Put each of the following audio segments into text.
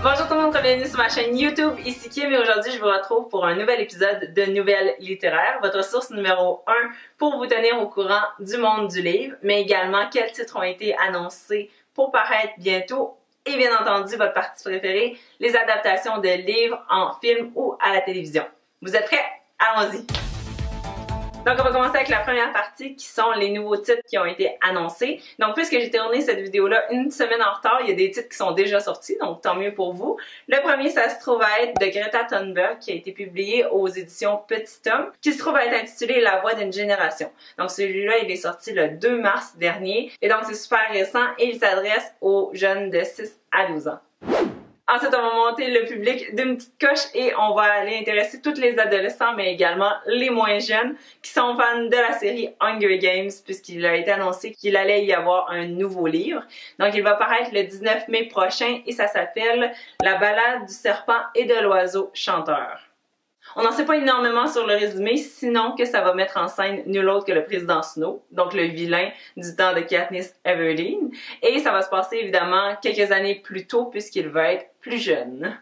Bonjour tout le monde, bienvenue sur ma chaîne YouTube, ici Kim et aujourd'hui je vous retrouve pour un nouvel épisode de Nouvelles littéraires, votre source numéro 1 pour vous tenir au courant du monde du livre, mais également quels titres ont été annoncés pour paraître bientôt et bien entendu votre partie préférée, les adaptations de livres en film ou à la télévision. Vous êtes prêts? Allons-y! Donc on va commencer avec la première partie qui sont les nouveaux titres qui ont été annoncés. Donc puisque j'ai tourné cette vidéo-là une semaine en retard, il y a des titres qui sont déjà sortis, donc tant mieux pour vous. Le premier, ça se trouve à être de Greta Thunberg qui a été publié aux éditions Petit Homme, qui se trouve à être intitulé La voix d'une génération. Donc celui-là, il est sorti le 2 mars dernier et donc c'est super récent et il s'adresse aux jeunes de 6 à 12 ans. Ensuite, on va monter le public d'une petite coche et on va aller intéresser tous les adolescents, mais également les moins jeunes qui sont fans de la série Hunger Games, puisqu'il a été annoncé qu'il allait y avoir un nouveau livre. Donc, il va paraître le 19 mai prochain et ça s'appelle La balade du serpent et de l'oiseau chanteur. On n'en sait pas énormément sur le résumé, sinon que ça va mettre en scène nul autre que le président Snow, donc le vilain du temps de Katniss Everdeen, et ça va se passer évidemment quelques années plus tôt puisqu'il va être plus jeune.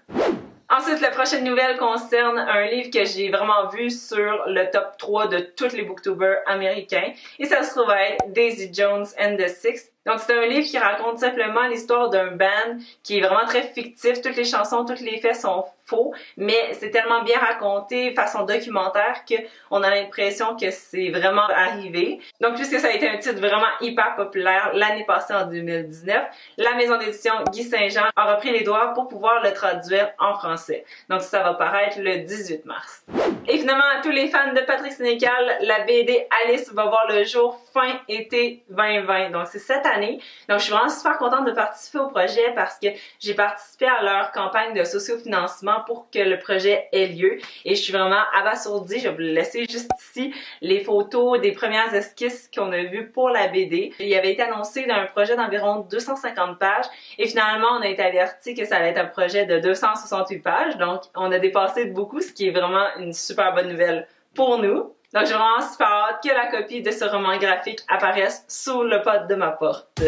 Ensuite, la prochaine nouvelle concerne un livre que j'ai vraiment vu sur le top 3 de tous les booktubers américains, et ça se trouve à être Daisy Jones and the Six. Donc c'est un livre qui raconte simplement l'histoire d'un band qui est vraiment très fictif, toutes les chansons, tous les faits sont faux, mais c'est tellement bien raconté façon documentaire qu'on a l'impression que c'est vraiment arrivé. Donc puisque ça a été un titre vraiment hyper populaire l'année passée en 2019, la maison d'édition Guy Saint-Jean a repris les droits pour pouvoir le traduire en français. Donc ça va paraître le 18 mars. Et finalement, à tous les fans de Patrick Sénécal, la BD Alice va voir le jour fin été 2020. Donc c'est cette année. Donc je suis vraiment super contente de participer au projet parce que j'ai participé à leur campagne de sociofinancement pour que le projet ait lieu. Et je suis vraiment abasourdie. Je vais vous laisser juste ici les photos des premières esquisses qu'on a vues pour la BD. Il avait été annoncé d'un projet d'environ 250 pages et finalement on a été averti que ça allait être un projet de 268 pages. Donc on a dépassé de beaucoup, ce qui est vraiment une super bonne nouvelle pour nous. Donc j'ai vraiment super hâte que la copie de ce roman graphique apparaisse sous le pas de ma porte.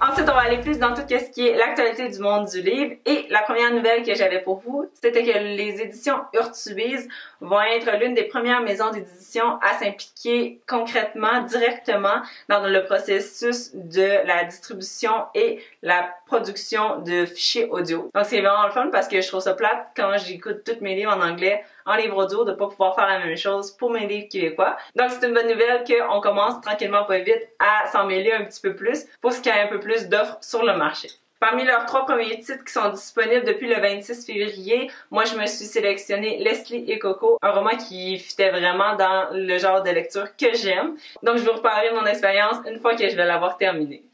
Ensuite, on va aller plus dans tout ce qui est l'actualité du monde du livre. Et la première nouvelle que j'avais pour vous, c'était que les éditions Urtubise vont être l'une des premières maisons d'édition à s'impliquer concrètement, directement dans le processus de la distribution et la production de fichiers audio. Donc c'est vraiment le fun parce que je trouve ça plate quand j'écoute tous mes livres en anglais en livre audio de pas pouvoir faire la même chose pour mes livres québécois. Donc c'est une bonne nouvelle qu'on commence tranquillement pas vite à s'en mêler un petit peu plus pour qu'il y ait un peu plus d'offres sur le marché. Parmi leurs 3 premiers titres qui sont disponibles depuis le 26 février, moi je me suis sélectionné Leslie et Coco, un roman qui fitait vraiment dans le genre de lecture que j'aime. Donc je vais vous reparler de mon expérience une fois que je vais l'avoir terminé.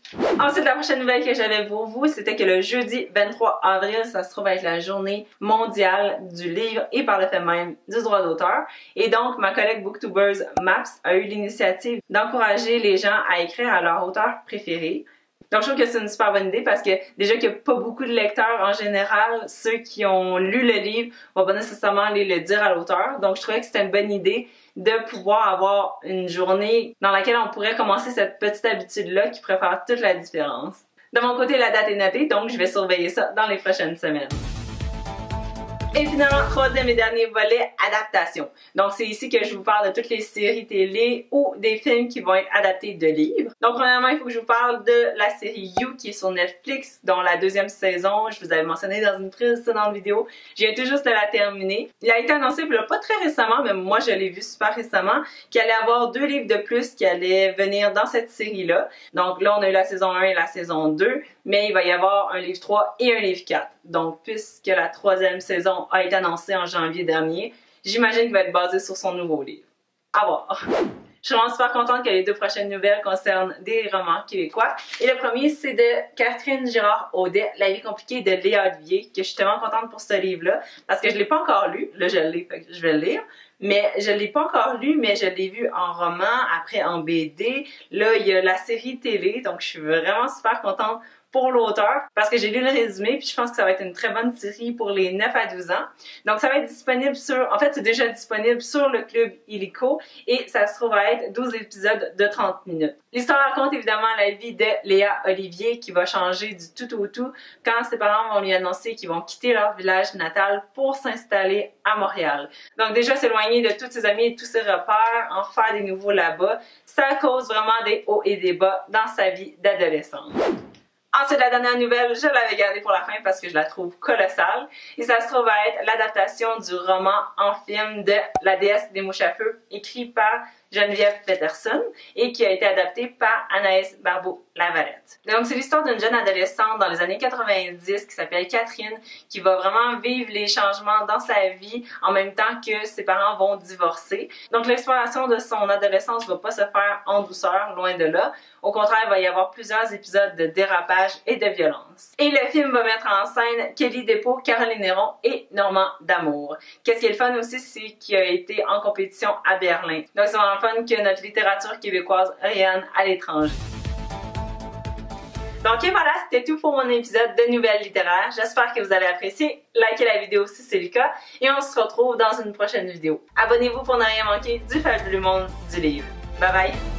Ensuite, la prochaine nouvelle que j'avais pour vous, c'était que le jeudi 23 avril, ça se trouve être la journée mondiale du livre et par le fait même du droit d'auteur. Et donc, ma collègue Booktubers Maps a eu l'initiative d'encourager les gens à écrire à leur auteur préféré. Donc, je trouve que c'est une super bonne idée parce que déjà qu'il n'y a pas beaucoup de lecteurs en général, ceux qui ont lu le livre vont pas nécessairement aller le dire à l'auteur. Donc, je trouvais que c'était une bonne idée de pouvoir avoir une journée dans laquelle on pourrait commencer cette petite habitude-là qui pourrait faire toute la différence. De mon côté, la date est notée, donc je vais surveiller ça dans les prochaines semaines. Et finalement, troisième et dernier volet, adaptation. Donc c'est ici que je vous parle de toutes les séries télé ou des films qui vont être adaptés de livres. Donc premièrement, il faut que je vous parle de la série You qui est sur Netflix, dont la 2e saison, je vous avais mentionné dans une précédente vidéo. Je viens tout juste de la terminer. Il a été annoncé pas très récemment, mais moi je l'ai vu super récemment, qu'il allait avoir 2 livres de plus qui allaient venir dans cette série-là. Donc là, on a eu la saison 1 et la saison 2, mais il va y avoir un livre 3 et un livre 4. Donc puisque la 3e saison a été annoncé en janvier dernier, j'imagine qu'il va être basé sur son nouveau livre. À voir! Je suis vraiment super contente que les 2 prochaines nouvelles concernent des romans québécois. Et le premier, c'est de Catherine Girard-Audet, La vie compliquée de Léa Olivier, que je suis tellement contente pour ce livre-là, parce que je l'ai pas encore lu. Là, je l'ai, fait que je vais le lire. Mais je l'ai pas encore lu, mais je l'ai vu en roman, après en BD. Là, il y a la série télé, donc je suis vraiment super contente pour l'auteur parce que j'ai lu le résumé puis je pense que ça va être une très bonne série pour les 9 à 12 ans. Donc ça va être disponible en fait c'est déjà disponible sur le club Illico et ça se trouve à être 12 épisodes de 30 minutes. L'histoire raconte évidemment la vie de Léa Olivier qui va changer du tout au tout quand ses parents vont lui annoncer qu'ils vont quitter leur village natal pour s'installer à Montréal. Donc déjà s'éloigner de tous ses amis et tous ses repères, en faire des nouveaux là-bas, ça cause vraiment des hauts et des bas dans sa vie d'adolescente. Ensuite, la dernière nouvelle, je l'avais gardée pour la fin parce que je la trouve colossale. Et ça se trouve à être l'adaptation du roman en film de La déesse des mouches à feu, écrit par Geneviève Peterson et qui a été adapté par Anaïs Barbeau-Lavalette. Donc, c'est l'histoire d'une jeune adolescente dans les années 90 qui s'appelle Catherine qui va vraiment vivre les changements dans sa vie en même temps que ses parents vont divorcer. Donc, l'exploration de son adolescence va pas se faire en douceur, loin de là. Au contraire, il va y avoir plusieurs épisodes de dérapage et de violence. Et le film va mettre en scène Kelly Despaux, Caroline Néron et Normand D'Amour. Qu'est-ce qui est le fun aussi, c'est qu'il a été en compétition à Berlin. Donc, c'est vraiment fun que notre littérature québécoise rayonne à l'étranger. Donc et voilà, c'était tout pour mon épisode de Nouvelles littéraires. J'espère que vous avez apprécié. Likez la vidéo si c'est le cas et on se retrouve dans une prochaine vidéo. Abonnez-vous pour ne rien manquer du fabuleux monde du livre. Bye bye!